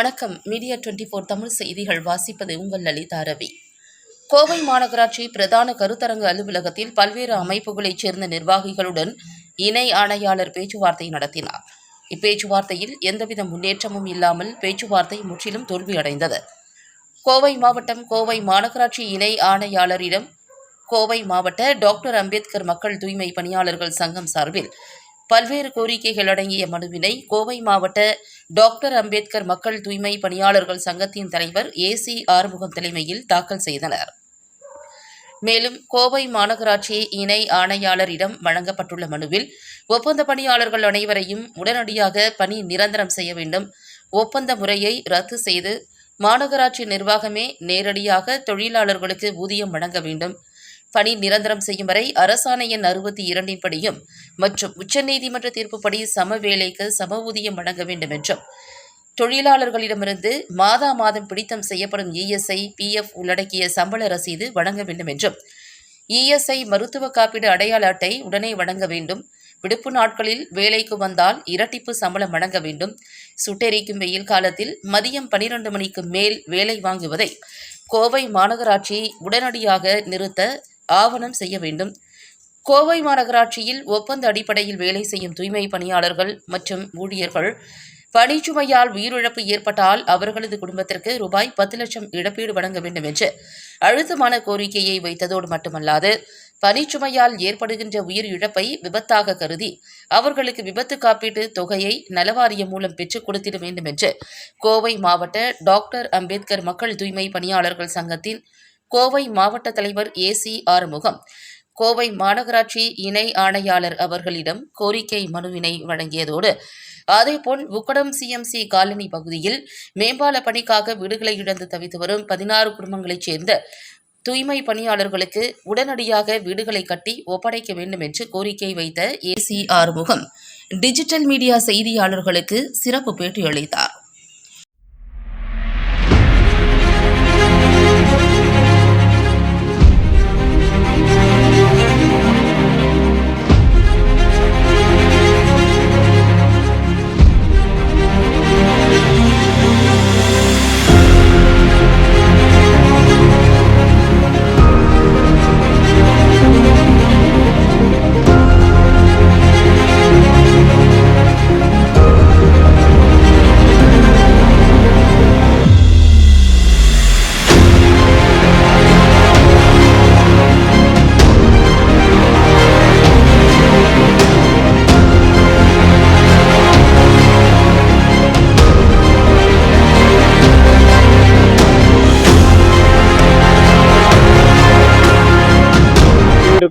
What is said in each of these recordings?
வணக்கம். மீடியா 24 தமிழ் செய்திகள் வாசிப்பது உங்கள் லலிதா ரவி. கோவை மாநகராட்சி பிரதான கருத்தரங்கு அலுவலகத்தில் பல்வேறு அமைப்புகளைச் சேர்ந்த நிர்வாகிகளுடன் இணை ஆணையாளர் பேச்சுவார்த்தை நடத்தினார். இப்பேச்சுவார்த்தையில் எந்தவித முன்னேற்றமும் இல்லாமல் பேச்சுவார்த்தை முற்றிலும் தோல்வியடைந்தது. கோவை மாவட்டம் கோவை மாநகராட்சி இணை ஆணையாளரிடம் கோவை மாவட்ட டாக்டர் அம்பேத்கர் மக்கள் தூய்மை பணியாளர்கள் சங்கம் சார்பில் பல்வேறு கோரிக்கைகள் அடங்கிய மனுவினை கோவை மாவட்ட டாக்டர் அம்பேத்கர் மக்கள் தூய்மை பணியாளர்கள் சங்கத்தின் தலைவர் ஏசி ஆறுமுகம் தலைமையில் தாக்கல் செய்தனர். மேலும் கோவை மாநகராட்சி இணை ஆணையாளரிடம் வழங்கப்பட்டுள்ள மனுவில் ஒப்பந்த பணியாளர்கள் அனைவரையும் உடனடியாக பணி நிரந்தரம் செய்ய வேண்டும், ஒப்பந்த முறையை ரத்து செய்து மாநகராட்சி நிர்வாகமே நேரடியாக தொழிலாளர்களுக்கு ஊதியம் வழங்க வேண்டும், பணி நிரந்தரம் செய்யும் வரை அரசாணை எண் 62 படியும் மற்றும் உச்சநீதிமன்ற தீர்ப்புப்படி சம வேலைக்கு சம ஊதியம் வழங்க வேண்டும் என்றும், தொழிலாளர்களிடமிருந்து மாதம் பிடித்தம் செய்யப்படும் இஎஸ்ஐ, பிஎஃப் உள்ளடக்கிய சம்பள ரசீது வழங்க வேண்டும் என்றும், இஎஸ்ஐ மருத்துவ காப்பீடு அடையாள அட்டை உடனே வழங்க வேண்டும், விடுப்பு நாட்களில் வேலைக்கு வந்தால் இரட்டிப்பு சம்பளம் வழங்க வேண்டும், சுட்டெரிக்கும் வெயில் காலத்தில் மதியம் 12 மணிக்கு மேல் வேலை வாங்குவதை கோவை மாநகராட்சி உடனடியாக நிறுத்த ஆவணம் செய்ய வேண்டும். கோவை மாநகராட்சியில் ஒப்பந்த அடிப்படையில் வேலை செய்யும் தூய்மை பணியாளர்கள் மற்றும் ஊழியர்கள் பணிச்சுமையால் உயிரிழப்பு ஏற்பட்டால் அவர்களது குடும்பத்திற்கு ரூபாய் 10 லட்சம் இழப்பீடு வழங்க வேண்டும் என்று அழுத்தமான கோரிக்கையை வைத்ததோடு மட்டுமல்லாது, பணிச்சுமையால் ஏற்படுகின்ற உயிர் இழப்பை விபத்தாக கருதி அவர்களுக்கு விபத்து காப்பீட்டு தொகையை நலவாரியம் மூலம் பெற்றுக் கொடுத்திட வேண்டும் என்று கோவை மாவட்ட டாக்டர் அம்பேத்கர் மக்கள் தூய்மை பணியாளர்கள் சங்கத்தின் கோவை மாவட்ட தலைவர் ஏசி ஆறுமுகம் கோவை மாநகராட்சி இணை ஆணையாளர் அவர்களிடம் கோரிக்கை மனுவினை வழங்கியதோடு, அதேபோல் உக்கடம் சிஎம்சி காலனி பகுதியில் மேம்பால பணிக்காக வீடுகளை இழந்து தவித்து வரும் 16 குடும்பங்களைச் சேர்ந்த தூய்மை பணியாளர்களுக்கு உடனடியாக வீடுகளை கட்டி ஒப்படைக்க வேண்டும் என்று கோரிக்கை வைத்த ஏசி ஆறுமுகம் டிஜிட்டல் மீடியா செய்தியாளர்களுக்கு சிறப்பு பேட்டி அளித்தார்.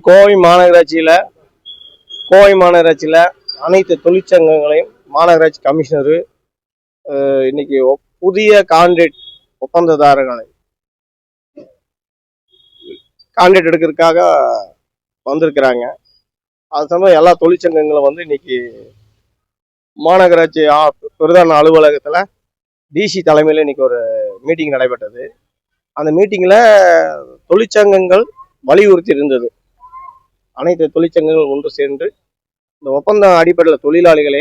கோவை மாநகராட்சியில் அனைத்து தொழிற்சங்கங்களையும் மாநகராட்சி கமிஷனரு இன்னைக்கு புதிய கான்ட்ராக்ட் ஒப்பந்ததாரர்களை கான்ட்ராக்ட் எடுக்கிறதுக்காக வந்திருக்கிறாங்க. அது சம்பந்தம் எல்லா தொழிற்சங்கங்களும் இன்னைக்கு மாநகராட்சி பிரதான அலுவலகத்தில் டிசி தலைமையில் இன்னைக்கு ஒரு மீட்டிங் நடைபெற்றது. அந்த மீட்டிங்கில் தொழிற்சங்கங்கள் வலியுறுத்தி இருந்தது, அனைத்து தொழிற்சங்கங்கள் ஒன்று சேர்ந்து இந்த ஒப்பந்த அடிப்படையில் தொழிலாளிகளே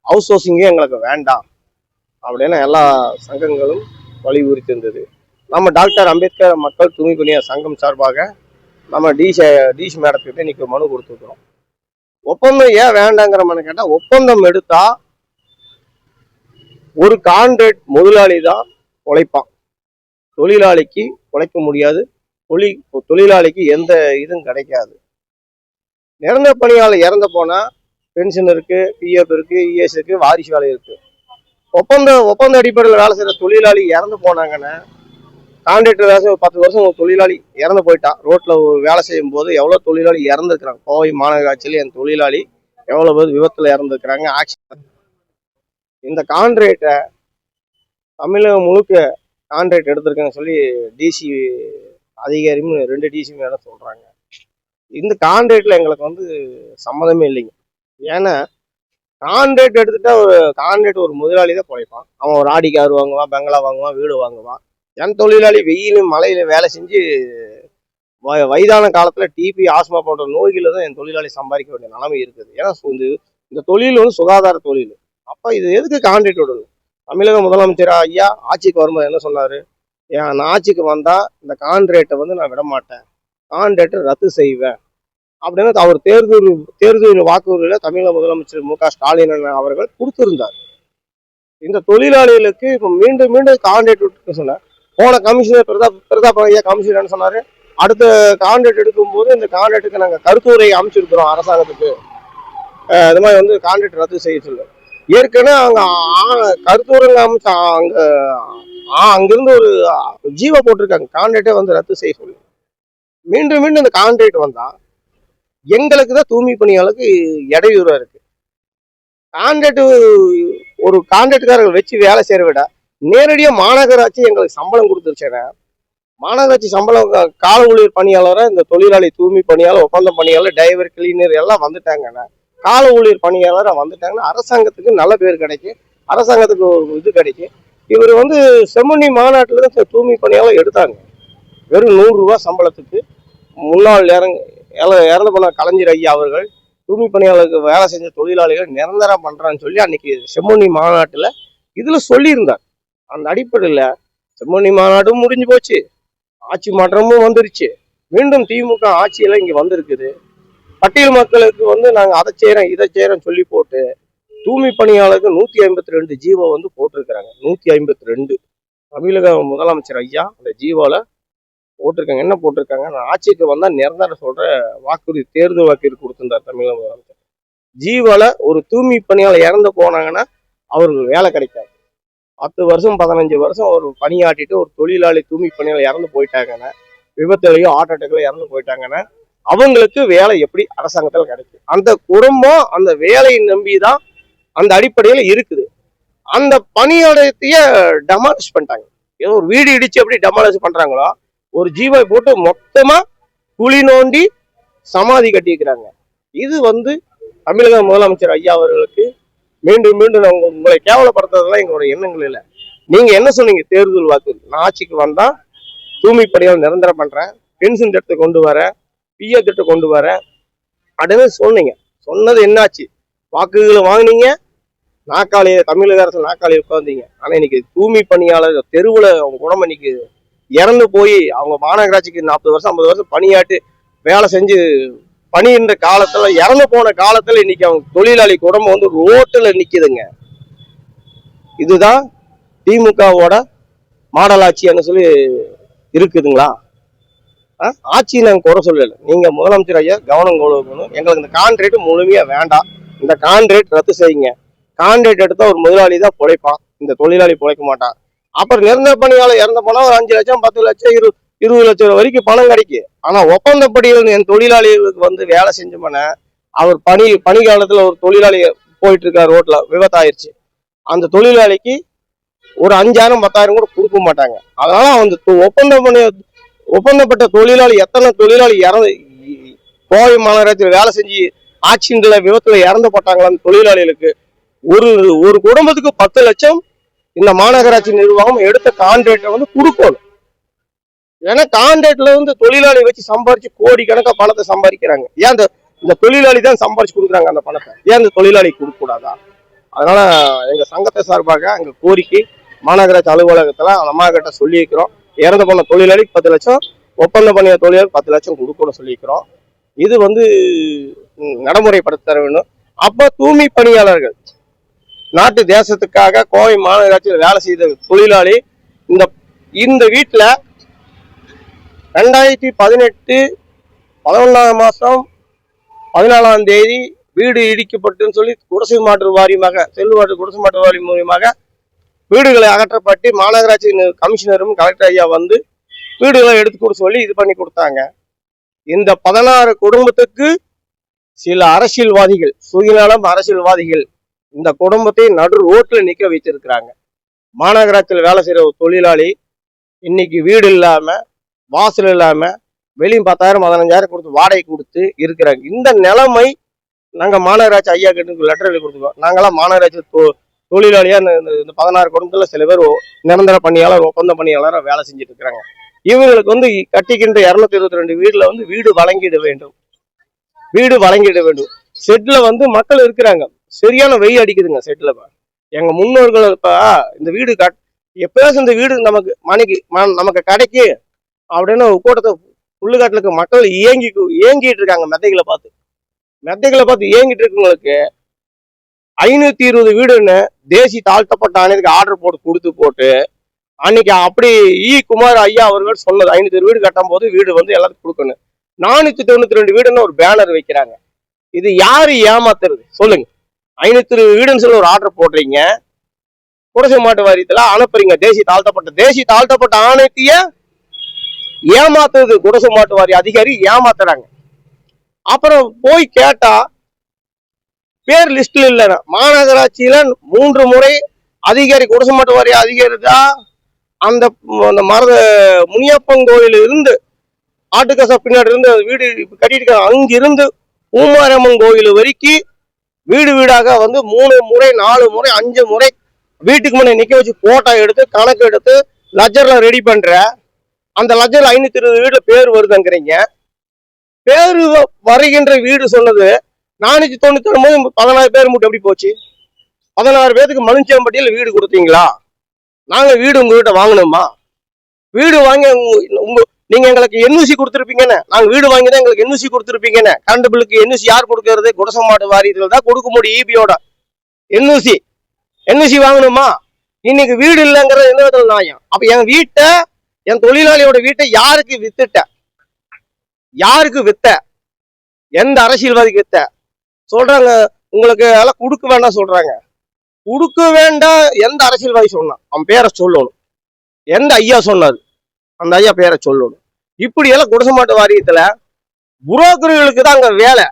அவுட் சோர்சிங்கே எங்களுக்கு வேண்டாம் அப்படின்னு எல்லா சங்கங்களும் வலியுறுத்தி இருந்தது. நம்ம டாக்டர் அம்பேத்கர் மக்கள் தூய்மை பணியாளர் சங்கம் சார்பாக நம்ம டிசி மேடத்துக்கிட்ட இன்னைக்கு மனு கொடுத்துருக்குறோம். ஒப்பந்தம் ஏன் வேண்டாங்கிற மனு கேட்டால், ஒப்பந்தம் எடுத்தா ஒரு கான்ட்ராக்ட் முதலாளி தான் உழைப்பான், தொழிலாளிக்கு உழைக்க முடியாது, தொழிலாளிக்கு எந்த இதுவும் கிடைக்காது. நிரந்தர பணியாளர் இறந்து போனா பென்ஷன் இருக்கு, பிஎஃப் இருக்கு, இஎஸ் இருக்கு, வாரிசு வேலை இருக்கு. ஒப்பந்த அடிப்படையில் வேலை செய்யற தொழிலாளி இறந்து போனாங்கன்னா, கான்ட்ராக்டர் வேலை 10 வருஷம் ஒரு தொழிலாளி இறந்து போயிட்டான், ரோட்ல வேலை செய்யும் போது எவ்வளவு தொழிலாளி இறந்துருக்கிறாங்க. கோவை மாநகராட்சியில என் தொழிலாளி எவ்வளவு பேர் விபத்துல இறந்துருக்கிறாங்க, ஆக்சிடென்ட். இந்த கான்ட்ராக்டை தமிழகம் முழுக்க கான்ட்ராக்ட் எடுத்திருக்கேன்னு சொல்லி டிசி அதிகாரியும் 2 டிசி மேடம் சொல்றாங்க. இந்த கான்ட்ராக்ட்ல எங்களுக்கு சம்மதமே இல்லைங்க. ஏன்னா கான்ட்ராக்ட் எடுத்துட்டா ஒரு முதலாளி தான் குறைப்பான். அவன் ஒரு ஆடி கார் வாங்குவான், பெங்களா வாங்குவான், வீடு வாங்குவான். என் தொழிலாளி வெயிலும் மழையில வேலை செஞ்சு வயதான காலத்துல டிபி, ஆஸ்மா போன்ற நோய்களை தான் என் தொழிலாளி சம்பாதிக்க வேண்டிய நிலைமை இருக்குது. ஏன்னா இந்த தொழில் சுகாதார தொழில். அப்ப இது எதுக்கு கான்ட்ராக்ட் விடணும்? தமிழக முதலமைச்சர் ஐயா ஆட்சிக்கு வரும்போது என்ன சொன்னாரு? நான் ஆட்சிக்கு வந்தா இந்த கான்ட்ராக்டை வந்து நான் விட மாட்டேன், கான்ட்ராக்டை ரத்து செய்வேன் அப்படின்னு அவர் தேர்தல் வாக்குறுதியில தமிழக முதலமைச்சர் மு.க.ஸ்டாலின் அவர்கள் கொடுத்திருந்தார். இந்த தொழிலாளிகளுக்கு இப்ப மீண்டும் மீண்டும் கான்ட்ராக்ட் விட்டு சொன்னார். போன கமிஷனர் பிரதாப் ஐயா கமிஷனர் என்ன சொன்னாரு? அடுத்த கான்ட்ராக்ட் எடுக்கும்போது இந்த கான்ட்ராக்டுக்கு நாங்க கருத்துரை அமைச்சிருக்கிறோம் அரசாங்கத்துக்கு, இது மாதிரி வந்து கான்ட்ராக்ட் ரத்து செய்ய சொல்லு. ஏற்கனவே அவங்க கருத்துரங்க அமைச்ச அங்கிருந்து ஒரு ஜீவோ போட்டிருக்காங்க, கான்ட்ராக்டே வந்து ரத்து செய்ய சொல்லி. மீண்டும் மீண்டும் இந்த கான்ட்ராக்ட் வந்தா எங்களுக்கு தான் தூய்மை பணியாளருக்கு இடையூறா இருக்கு. கான்ட்ராக்ட் ஒரு கான்ட்ராக்டுக்காரர்கள் வச்சு வேலை செய்யற விட நேரடியா மாநகராட்சி எங்களுக்கு சம்பளம் கொடுத்துருச்சேன்னா, மாநகராட்சி சம்பளம் கால ஊழியர் பணியாளரை இந்த தொழிலாளி தூய்மை பணியாளர், ஒப்பந்த பணியாளர், டிரைவர், கிளீனர் எல்லாம் வந்துட்டாங்கன்னா, கால ஊழியர் பணியாளரை வந்துட்டாங்கன்னா அரசாங்கத்துக்கு நல்ல பேர் கிடைக்கும், அரசாங்கத்துக்கு ஒரு இது கிடைக்கும். இவர் வந்து செம்மணி மாநாட்டில் தான் தூய்மை பணியாளர் எடுத்தாங்க. வெறும் 100 ரூபாய் சம்பளத்துக்கு முன்னாள் இறந்து போன கலைஞர் ஐயா அவர்கள் தூய்மை பணியாளருக்கு வேலை செஞ்ச தொழிலாளிகள் நிரந்தரம் பண்றான்னு சொல்லி அன்னைக்கு செம்மணி மாநாட்டுல இதுல சொல்லியிருந்தார். அந்த அடிப்படையில செம்மணி மாநாடும் முடிஞ்சு போச்சு, ஆட்சி மாற்றமும் வந்துருச்சு, மீண்டும் திமுக ஆட்சியில இங்க வந்திருக்குது. பட்டியல் மக்களுக்கு வந்து நாங்க அதை செய்யறோம் இதை செய்யறோம் சொல்லி போட்டு தூய்மை பணியாளருக்கு 152 ஜீவோ வந்து போட்டிருக்கிறாங்க. 152 தமிழக முதலமைச்சர் ஐயா அந்த ஜீவோல போட்டிருக்காங்க. என்ன போட்டிருக்காங்க? நான் ஆட்சிக்கு வந்தா நிரந்தரம் சொல்ற வாக்குறுதி, தேர்தல் வாக்குறுதி கொடுத்திருந்தார் தமிழக முதலமைச்சர். ஜீவோல ஒரு தூய்மை பணியாளர் இறந்து போனாங்கன்னா அவருக்கு வேலை கிடைக்காது. 10 வருஷம் 15 வருஷம் ஒரு பணியாற்றிட்டு ஒரு தொழிலாளி தூய்மை பணியாளர் இறந்து போயிட்டாங்கன்னா, விபத்துலையோ ஹார்ட் அட்டாக்ல இறந்து போயிட்டாங்கன்னா அவங்களுக்கு வேலை எப்படி அரசாங்கத்தில் கிடைக்கும்? அந்த குடும்பம் அந்த வேலையை நம்பிதான் அந்த அடிப்படையில இருக்குது. அந்த பணியாளத்தையே டெமாலிஷ் பண்ணிட்டாங்க. ஏதோ ஒரு வீடு இடிச்சு எப்படி டெமாலிஷ் பண்றாங்களோ ஒரு ஜீவை போட்டு மொத்தமா குழி நோண்டி சமாதி கட்டிக்கிறாங்க. இது வந்து தமிழக முதலமைச்சர் ஐயா அவர்களுக்கு மீண்டும் மீண்டும் நாங்கள் உங்களை கேவலப்படுத்துறதுலாம் எங்களோட எண்ணங்கள் இல்லை. நீங்க என்ன சொன்னீங்க தேர்தல் வாக்கு? நான் ஆட்சிக்கு வந்தா தூய்மை பணியாளர் நிரந்தரம் பண்றேன், பென்ஷன் திட்டத்தை கொண்டு வரேன், பிஏ திட்டம் கொண்டு வரேன் அப்படின்னு சொன்னீங்க. சொன்னது என்னாச்சு? வாக்குகளை வாங்கினீங்க, தமிழக அரசு நாக்காளியை உட்காந்தீங்க. ஆனா இன்னைக்கு தூய்மை பணியாளர் தெருவுல அவங்க குடும்பம் இன்னைக்கு இறந்து போய் அவங்க மாநகராட்சிக்கு 40 வருஷம் 50 வருஷம் பணியாற்றி வேலை செஞ்சு பணின்ற காலத்துல இறந்து போன காலத்துல இன்னைக்கு அவங்க தொழிலாளி குடும்பம் வந்து ரோட்டுல நிக்குதுங்க. இதுதான் திமுகவோட மாடல் ஆட்சின்னு சொல்லி இருக்குதுங்களா? ஆட்சி நாங்க குறை சொல்லல. நீங்க முதலமைச்சர் ஐயா கவனம் கொள்ளணும். எங்களுக்கு இந்த கான்ட்ராக்ட் முழுமையா வேண்டாம், இந்த கான்ட்ராக்ட் ரத்து செய்யுங்க. கான்ட்ராக்ட் எடுத்தா ஒரு முதலாளி தான் பிழைப்பான், இந்த தொழிலாளி பிழைக்க மாட்டான். அப்புறம் நிரந்தர பணியாளர் இறந்த போனா ஒரு 5 லட்சம் 10 லட்சம் 20 லட்சம் வரைக்கும் பணம் கிடைக்கும். ஆனா ஒப்பந்தப்படியில் என் தொழிலாளிகளுக்கு வந்து வேலை செஞ்சோம்னா அவர் பணி காலத்துல ஒரு தொழிலாளி போயிட்டு இருக்காரு, ரோட்ல விபத்தாயிருச்சு, அந்த தொழிலாளிக்கு ஒரு 5000 10,000 கூட கொடுக்க மாட்டாங்க. அதனால அந்த ஒப்பந்தப்பட்ட தொழிலாளி எத்தனை தொழிலாளி கோவை மாநகராட்சியில் வேலை செஞ்சு ஆக்சிடென்ட்ல விபத்துல இறந்து போட்டாங்களா அந்த தொழிலாளிகளுக்கு ஒரு குடும்பத்துக்கு 10 லட்சம் இந்த மாநகராட்சி நிர்வாகம் எடுத்த கான்ட்ராக்டை வந்து கொடுக்கணும். ஏன்னா கான்ட்ராக்ட்ல வந்து தொழிலாளி வச்சு சம்பாரிச்சு கோடிக்கணக்கா பணத்தை சம்பாதிக்கிறாங்க. ஏன் இந்த தொழிலாளி தான் சம்பாரிச்சு கொடுக்குறாங்க அந்த பணத்தை, ஏன் இந்த தொழிலாளி கொடுக்க கூடாதா? அதனால எங்க சங்கத்தை சார்பாக எங்க கோரிக்கை மாநகராட்சி அலுவலகத்துல அந்த அம்மா கிட்ட சொல்லியிருக்கிறோம். இறந்து போன தொழிலாளிக்கு 10 லட்சம், ஒப்பந்த பணிய தொழிலாளி 10 லட்சம் கொடுக்கணும் சொல்லியிருக்கிறோம். இது வந்து நடைமுறைப்படுத்த தர வேண்டும். அப்ப தூய்மை பணியாளர்கள் நாட்டு தேசத்துக்காக கோவை மாநகராட்சியில் வேலை செய்த தொழிலாளி இந்த வீட்டுல 2018 11ஆம் மாசம் 14ஆம் தேதி வீடு இடிக்கப்பட்டுன்னு சொல்லி குடிசை மாற்று வாரியமாக குடிசை மாற்று வாரியம் மூலியமாக வீடுகளை அகற்றப்பட்டு மாநகராட்சி கமிஷனரும் கலெக்டர் ஐயா வந்து வீடுகளை எடுத்து கொடுக்க சொல்லி இது பண்ணி கொடுத்தாங்க. இந்த 16 குடும்பத்துக்கு சில அரசியல்வாதிகள், சுயநலம் அரசியல்வாதிகள் இந்த குடும்பத்தை நடு ரோட்ல நிக்க வச்சிருக்கிறாங்க. மாநகராட்சியில் வேலை செய்யற ஒரு தொழிலாளி இன்னைக்கு வீடு இல்லாம, வாசல் இல்லாம, வெளியும் 10,000 15,000 கொடுத்து வாடகை கொடுத்து இருக்கிறாங்க. இந்த நிலைமை நாங்க மாநகராட்சி ஐயா கிட்ட லெட்டர் எழுதி கொடுத்துருக்கோம். நாங்களாம் மாநகராட்சி தொழிலாளியா இந்த 16 குடும்பத்துல சில பேர் நிரந்தர பணியாளர், ஒப்பந்த பணியாளராக வேலை செஞ்சுட்டு இருக்கிறாங்க. இவங்களுக்கு வந்து கட்டிக்கின்ற 222 வீடுல வந்து வீடு வழங்கிட வேண்டும். ஷெட்ல வந்து மக்கள் இருக்கிறாங்க, சரியான வெயில் அடிக்குதுங்க ஷெட்ல. எங்க முன்னோர்கள் இப்ப இந்த வீடு எப்பயாச்சும் இந்த வீடு நமக்கு நமக்கு கிடைக்கு அப்படின்னு கூட்டத்தை புல்லுக்காட்டுக்கு மக்கள் ஏங்கிட்டு இருக்காங்க. மெத்தைகளை பார்த்து ஏங்கிட்டு இருக்கவங்களுக்கு 520 வீடுன்னு தேசி தாழ்த்தப்பட்ட ஆணையத்துக்கு ஆர்டர் போட்டு அன்னைக்கு அப்படி குமார் ஐயா அவர்கள் சொன்னது 520 வீடு கட்டும் போது வீடு வந்து எல்லாத்துக்கும் கொடுக்கணும். 492 வீடுன்னு ஒரு பேனர் வைக்கிறாங்க. இது யாரு ஏமாத்துறது சொல்லுங்க? 520 வீடுன்னு சொல்லி ஒரு ஆர்டர் போடுறீங்க, குடிசை மாட்டு வாரியத்துல அனுப்புறீங்க. தேசி தாழ்த்தப்பட்ட ஆணையத்தைய ஏமாத்துறது குடிசை மாட்டு வாரிய அதிகாரி ஏமாத்துறாங்க. அப்புறம் போய் கேட்டா பேர் லிஸ்ட்ல இல்ல. மாநகராட்சியில 3 முறை அதிகாரி குடிசை மாட்டு வாரிய அதிகாரி தான் அந்த முனியப்பன் கோயில் இருந்து ஆட்டுக்கசா பின்னாடி இருந்து வீடு கட்டிட்டு அங்கிருந்து பூமாரியம்மன் கோயில் வரைக்கும் வீடு வீடாக வந்து 3 முறை 4 முறை 5 முறை வீட்டுக்கு முன்னே நிக்க வச்சு போட்டோ எடுத்து கணக்கு எடுத்து லட்ஜர்ல ரெடி பண்ற. அந்த லட்ஜர்ல 520 வீடுல பேர் வருதுங்கிறீங்க. பேரு வருகின்ற வீடு சொன்னது 499 16 பேர் மட்டும் எப்படி போச்சு? 16 பேருக்கு மனுச்சம்பட்டியில் வீடு கொடுத்தீங்களா? நாங்க வீடு உங்ககிட்ட வாங்கணுமா? வீடு வாங்கி நீங்க எங்களுக்கு என்யூசி கொடுத்துருப்பீங்கன்னு, நாங்க வீடு வாங்கி தான் எங்களுக்கு என்யூசி கொடுத்துருப்பீங்கன்னு. கரண்ட் பில்லுக்கு என்யூசி யார் கொடுக்கறது? குடிசை மாட்டு வாரியத்துல தான் கொடுக்க முடியும். ஈபியோட என்யூசி வாங்கணுமா? இன்னைக்கு வீடு இல்லைங்கிறது எந்த விதத்துல நியாயம்? அப்ப என் வீட்டை, என் தொழிலாளியோட வீட்டை யாருக்கு வித்த? எந்த அரசியல்வாதிக்கு வித்த சொல்றாங்க? உங்களுக்கு எல்லாம் கொடுக்க வேண்டாம் சொல்றாங்க. கொடுக்க வேண்டாம் எந்த அரசியல்வாதி சொன்னான்? அவன் பேரை சொல்லணும். எந்த ஐயா சொன்னாரு? அந்த ஐயா பேரை சொல்லணும். இப்படி எல்லாம் குடிசை மாட்டு வாரியத்துல புரோக்கர்களுக்கு தான் அங்க வேலை,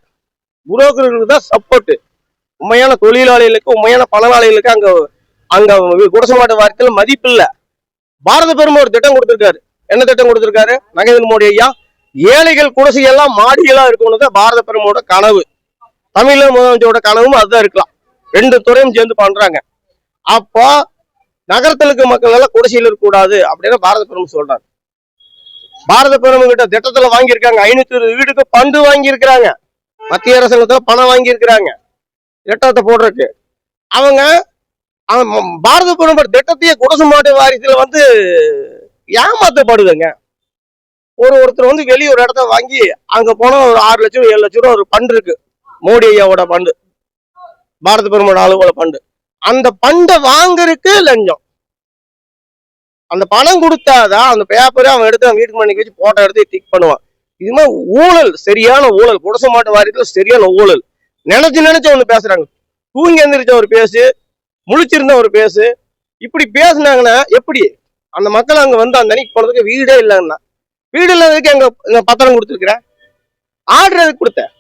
புரோக்கர்களுக்கு தான் சப்போர்ட். உண்மையான தொழிலாளிகளுக்கு, உண்மையான பணவாளிகளுக்கு அங்க குடிசை மாட்டு வாரியத்துல மதிப்பு இல்ல. பாரத பெருமை ஒரு திட்டம் கொடுத்திருக்காரு. என்ன திட்டம் கொடுத்திருக்காரு? நரேந்திர மோடி ஐயா ஏழைகள் குடிசையெல்லாம் மாடிகளா இருக்கணும் தான் பாரத பெருமையோட கனவு. தமிழக முதலமைச்சரோட கனவும் அதுதான் இருக்கலாம். 2 துறையும் சேர்ந்து பண்றாங்க. அப்போ நகரத்திலுக்கு மக்கள் எல்லாம் குடிசையில் இருக்கக்கூடாது அப்படின்னு பாரத பெருமை சொல்றாங்க. பாரத பெருமை கிட்ட திட்டத்துல வாங்கியிருக்காங்க. 520 வீடுக்கு பண்டு வாங்கியிருக்கிறாங்க. மத்திய அரசாங்கத்துல பணம் வாங்கியிருக்கிறாங்க திட்டத்தை போடுறதுக்கு. அவங்க பாரத பெருமை திட்டத்தையே குடிசை மாட்டு வாரியத்துல வந்து ஏமாத்தப்படுதுங்க. ஒருத்தர் வந்து வெளியே ஒரு இடத்த வாங்கி அங்க போனா ஒரு 6 லட்சம் 7 லட்சம் ரூபா ஒரு பண்டு இருக்கு. மோடி ஐயாவோட பண்டு, பாரத பெருமோட ஆளுவோட பண்டு. அந்த பண்டை வாங்குறதுக்கு லஞ்சம். அந்த பணம் கொடுத்தாதான் அந்த பேப்பரை அவன் எடுத்து அவன் வீட்டுக்கு மணிக்கு வச்சு போட்டோ எடுத்து டிக் பண்ணுவான். இதுமாதிரி ஊழல், சரியான ஊழல். குடிசை மாட்டு வாரியத்துல சரியான ஊழல். நினைச்சு ஒண்ணு பேசுறாங்க. தூங்கி எந்திரிச்ச ஒரு பேசு, முழிச்சிருந்த ஒரு பேசு. இப்படி பேசுனாங்கன்னா எப்படி? அந்த மக்கள் அங்க வந்து அந்த அன்னைக்கு போனதுக்கு வீடே இல்லைன்னா, வீடு இல்லாததுக்கு எங்க பத்திரம் கொடுத்துருக்குறேன், ஆர்டர் எதுக்கு கொடுத்தேன்?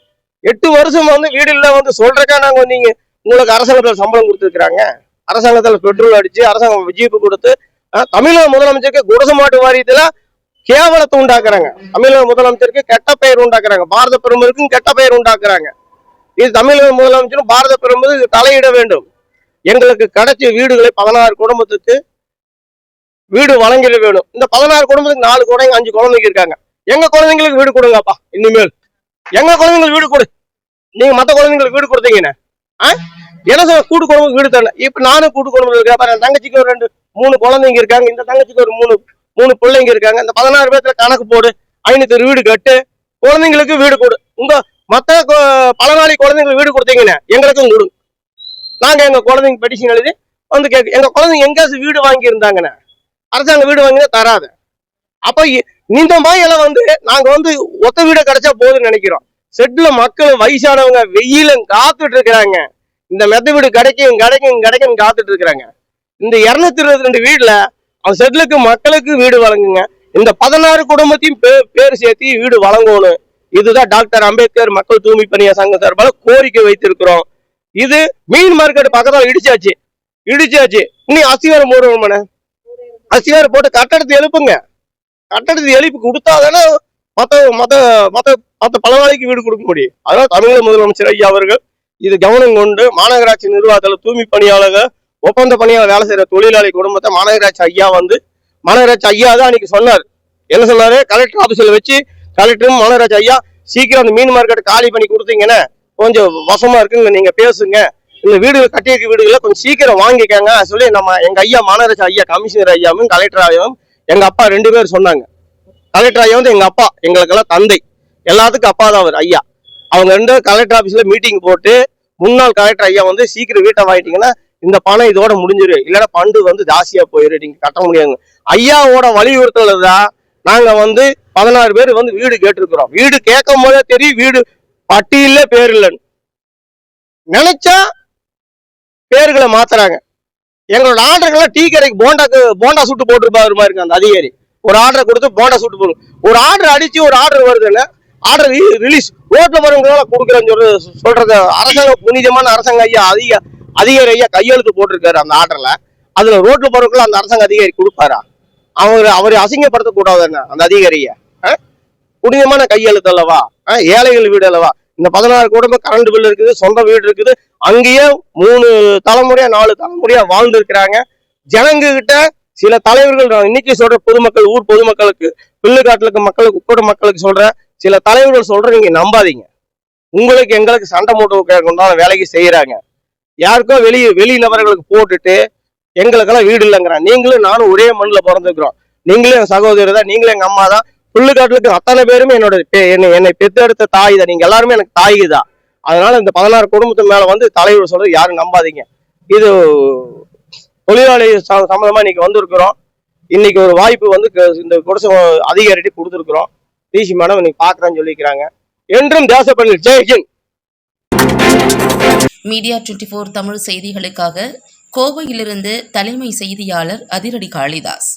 8 வருஷம் வந்து வீடு இல்ல வந்து சொல்றக்கா நாங்க வந்தீங்க. உங்களுக்கு அரசாங்கத்துல சம்பளம் கொடுத்துருக்காங்க, அரசாங்கத்துல பெட்ரோல் அடிச்சு, அரசாங்கம் ஜீப்பு கொடுத்து, தமிழக முதலமைச்சருக்கு குடிசை மாட்டு வாரியத்துல கேவலத்தை உண்டாக்குறாங்க. தமிழக முதலமைச்சருக்கு கெட்ட பெயர் உண்டாக்குறாங்க. பாரத பெருமருக்கும் கெட்ட பெயர் உண்டாக்குறாங்க. இது தமிழக முதலமைச்சரும் பாரத பெருமரு தலையிட வேண்டும். எங்களுக்கு கிடைச்ச வீடுகளை 16 குடும்பத்துக்கு வீடு வழங்கிட வேணும். இந்த 16 குடும்பத்துக்கு 4 குழந்தைங்க 5 குழந்தைங்க இருக்காங்க. எங்க குழந்தைங்களுக்கு வீடு கொடுங்கப்பா. இனிமேல் எங்க குழந்தைங்களுக்கு வீடு கொடு. நீங்க மத்த குழந்தைங்களுக்கு வீடு கொடுத்தீங்கன்னா என்ன கூட்டு குடும்பம் வீடு தரல. இப்ப நானும் கூட்டு குடும்பம் இருக்கேன். என் தங்கச்சிக்கு ஒரு 2-3 குழந்தைங்க இருக்காங்க. இந்த தங்கச்சிக்கு ஒரு 3 பிள்ளைங்க இருக்காங்க. இந்த 16 பேர்த்துல கணக்கு போடு. 500 வீடு கட்டு, குழந்தைங்களுக்கு வீடு கொடு. உங்க மத்த பலநாளி குழந்தைங்களுக்கு வீடு கொடுத்தீங்கன்னா எங்களுக்கும் கொடு. நாங்க எங்க குழந்தைங்க பெட்டிஷன் எழுதி வந்து கேட்க. எங்க குழந்தைங்க எங்கேயாச்சும் வீடு வாங்கி இருந்தாங்கன்னா அரசாங்கம் வீடு வாங்கினா தராது. அப்ப இந்த மாதிரில வந்து நாங்க வந்து ஒத்த வீடு கிடைச்சா போதுன்னு நினைக்கிறோம். செட்ல மக்கள் வயசானவங்க வெயிலும் காத்துட்டு இருக்கிறாங்க. இந்த மெத்த வீடு கிடைக்கும் காத்துட்டு இருக்கிறாங்க. இந்த 222 வீடுல அவன் செட்லுக்கு மக்களுக்கு வீடு வழங்குங்க. இந்த 16 குடும்பத்தையும் பேர் சேர்த்து வீடு வழங்கணும். இதுதான் டாக்டர் அம்பேத்கர் மக்கள் தூய்மை பணியாளர் சங்கம் சார்பாக கோரிக்கை வைத்திருக்கிறோம். இது மீன் மார்க்கெட் பக்கத்துல இடிச்சாச்சு. இன்னும் அஸ்திவாரம் போடுவோம். அஸ்திவாரம் போட்டு கட்டடத்தை எழுப்புங்க. கட்டடத்தை எழுப்பி கொடுத்தாதானே மத்த பல நாளைக்கு வீடு கொடுக்க முடியும். அதனால தமிழக முதலமைச்சர் ஐயா அவர்கள் இது கவனம் கொண்டு மாநகராட்சி நிர்வாகத்தில் தூய்மை பணியாளர்கள், ஒப்பந்த பணியாளர் வேலை செய்யற தொழிலாளி குடும்பத்தை மாநகராட்சி ஐயா தான் அன்னைக்கு சொன்னார். என்ன சொன்னாரு? கலெக்டர் ஆபீஸ்ல வச்சு கலெக்டரும் மாநகராட்சி ஐயா சீக்கிரம் அந்த மீன் மார்க்கெட் காலி பண்ணி கொடுத்தீங்கன்னா கொஞ்சம் வசமா இருக்குங்க, நீங்க பேசுங்க, இந்த வீடுகள் கட்டியிருக்க வீடுகளை கொஞ்சம் சீக்கிரம் வாங்கிக்கங்க சொல்லி நம்ம எங்க ஐயா மாநகராட்சி ஐயா கமிஷனர் ஐயாவும் கலெக்டர் ஐயாவும் எங்க அப்பா 2 பேர் சொன்னாங்க. கலெக்டர் ஐயா வந்து எங்க அப்பா, எங்களுக்கெல்லாம் தந்தை, எல்லாத்துக்கும் அப்பா தான் அவர் ஐயா. அவங்க 2 கலெக்டர் ஆபீஸ்ல மீட்டிங் போட்டு முன்னாள் கலெக்டர் ஐயா வந்து சீக்கிரம் வீட்டை வாங்கிட்டீங்கன்னா இந்த பணம் இதோட முடிஞ்சிரு, இல்லைன்னா பண்டு வந்து ஜாஸ்தியா போயிரு, நீங்க கட்ட முடியாது. ஐயாவோட வலியுறுத்தல தான் நாங்க வந்து 16 பேர் வந்து வீடு கேட்டிருக்கிறோம். வீடு கேட்கும் போதே தெரியும் வீடு பட்டியல பேர் இல்லைன்னு நினைச்சா பேர்களை மாத்துறாங்க. எங்களோட ஆர்டர்கள்லாம் டீ கடைக்கு போண்டா சுட்டு போட்டுருப்பாரு மாதிரி இருக்கு அந்த அதிகாரி. ஒரு ஆர்டரை கொடுத்து போண்டா சுட்டு போடும். ஒரு ஆர்டர் அடிச்சு ஒரு ஆர்டர் வருதுன்னு ஆர்டர் ரிலீஸ் ரோட்ல வரவங்களால கொடுக்குறேன்னு சொல்றது அரசாங்க புனிதமான அரசாங்க ஐயா அதிகாரி ஐயா கையெழுத்து போட்டிருக்காரு அந்த ஆர்டர்ல. அதுல ரோட்ல போறவங்களும் அந்த அரசாங்க அதிகாரி கொடுப்பாரா? அவரை அசிங்கப்படுத்த கூடாதுன்னு அந்த அதிகாரிய புனிதமான கையெழுத்து அல்லவா? ஏழைகள் வீடு அல்லவா? இந்த 16 குடும்பம் கரண்ட் பில் இருக்குது, சொந்த வீடு இருக்குது, அங்கேயே 3 தலைமுறையா 4 தலைமுறையா வாழ்ந்து இருக்கிறாங்க. ஜனங்க கிட்ட சில தலைவர்கள் நான் இன்னைக்கு சொல்ற பொதுமக்கள், ஊர் பொதுமக்களுக்கு, பில்லுக்காட்டுக்கு மக்களுக்கு, உட்கூட மக்களுக்கு சொல்ற சில தலைவர்கள் சொல்ற நீங்க நம்பாதீங்க. உங்களுக்கு எங்களுக்கு சண்டை மூட்டை கொண்டான வேலைக்கு செய்யறாங்க. யாருக்கோ வெளி நபர்களுக்கு போட்டுட்டு எங்களுக்கெல்லாம் வீடு இல்லைங்கிறான். நீங்களும் நானும் ஒரே மண்ணில் பிறந்துக்கிறோம். நீங்களும் என் சகோதரர் தான், நீங்களும் எங்க அம்மா தான். புல்லுக்காட்டுக்கு அத்தனை பேருமே என்னை பெத்தெடுத்த தாய் தான். நீங்க எல்லாருமே எனக்கு தாய்க்கு தான். அதனால இந்த 16 குடும்பத்து மேல வந்து தலைவர் சொல்றது யாரும் நம்பாதீங்க. இது தொழிலாளி சம்பந்தமா இன்னைக்கு வந்திருக்கிறோம். இன்னைக்கு ஒரு வாய்ப்பு வந்து இந்த குடிசை அதிகாரிட்டு கொடுத்துருக்குறோம். டிசி மேடம் இன்னைக்கு பாக்குறேன்னு சொல்லிக்கிறாங்க. என்றும் தேசப்பள்ளி ஜெய்ஹிந்த். மீடியா 24 தமிழ் செய்திகளுக்காக கோவையிலிருந்து தலைமை செய்தியாளர் அதிரடி காளிதாஸ்.